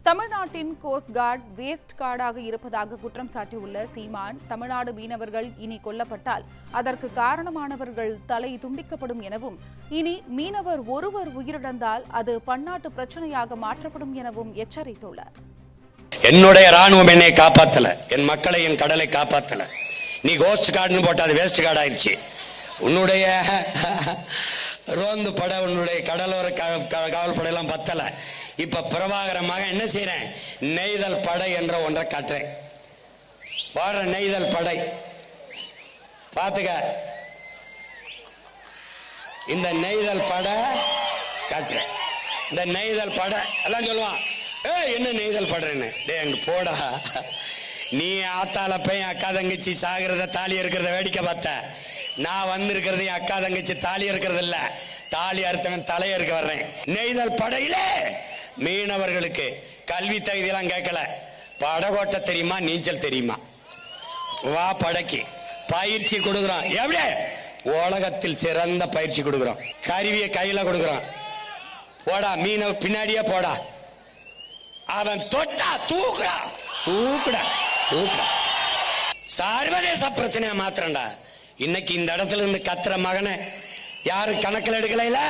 தமிழ்நாட்டின் cost card waste கார்டாக இருப்பதாக குற்றம் சாட்டியுள்ள சீமான், தமிழ்நாடு மீனவர்கள் இனி கொல்லப்பட்டால் அதற்கு காரணமானவர்கள் தலை துண்டிக்கப்படும் எனவும், இனி மீனவர் ஒருவர் உயிரிழந்தால் அது பன்னாட்டு பிரச்சனையாக மாற்றப்படும் எனவும் எச்சரித்துள்ளார். என்னுடைய ராணுவம் என்னை காப்பாத்தல, என் மக்களை, என் கடலை காப்பாத்தல. நீ கோஸ்ட் கார்டுன்னு போட்ட அது வேஸ்ட் கார்டு ஆயிடுச்சு. உன்னுடைய ரோந்து படை, உன்னுடைய கடலோர காவல் படையெல்லாம் பத்தல. இப்ப பிரபாகரமாக என்ன செய்யறேன்? நெய்தல் படை என்ற ஒன்றை காட்டுறேன். வாடுற நெய்தல் படை பாத்துக்க. இந்த நெய்தல் படை காட்டுறேன். இந்த நெய்தல் படை எல்லாம் சொல்லுவான், என்ன நெய்தல் படுறேன்னு. டே அங்க போடா, நீ ஆத்தால போய் அக்கா தங்கச்சி சாகிறத தாலி இருக்கிறத வேடிக்கை பார்த்த. நான் வந்திருக்கிறது என் அக்கா தங்கச்சி தாலி இருக்கிறது இல்ல, தாலி அறுத்தவன் தலைய இருக்க வர்றேன். நெய்தல் படையில மீனவர்களுக்கு கல்வி தகுதியெல்லாம் கேட்கல. படகோட்ட தெரியுமா, நீச்சல் தெரியுமா, வா படைக்கு பயிற்சி கொடுக்குறோம். எப்படி? உலகத்தில் சிறந்த பயிற்சி கொடுக்குறோம். கருவியை கையில கொடுக்குறோம். போடா மீனவ பின்னாடியே போடா. அவன் தொட்டா தூக்குடா, தூக்குடா, தூக்குடா. சர்வதேச பிரச்சனையா மாத்திரண்டா. இன்னைக்கு இந்த இடத்துல இருந்து கத்துற மகனை யாரும் கணக்கில் எடுக்கல.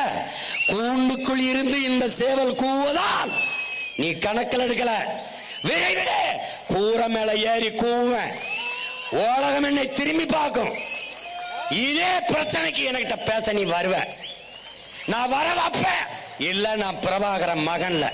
கூண்டுக்குள் இருந்து இந்த சேவல் கூவதால் நீ கணக்கில் எடுக்கல. விரைவிலே கூரை மேல ஏறி கூவேன். உலகம் என்னை திரும்பி பார்க்கும். இதே பிரச்சனைக்கு என்கிட்ட பேச நீ வருவ, நான் வர வைப்பேன். இல்ல நான் பிரபாகரன் மகன்ல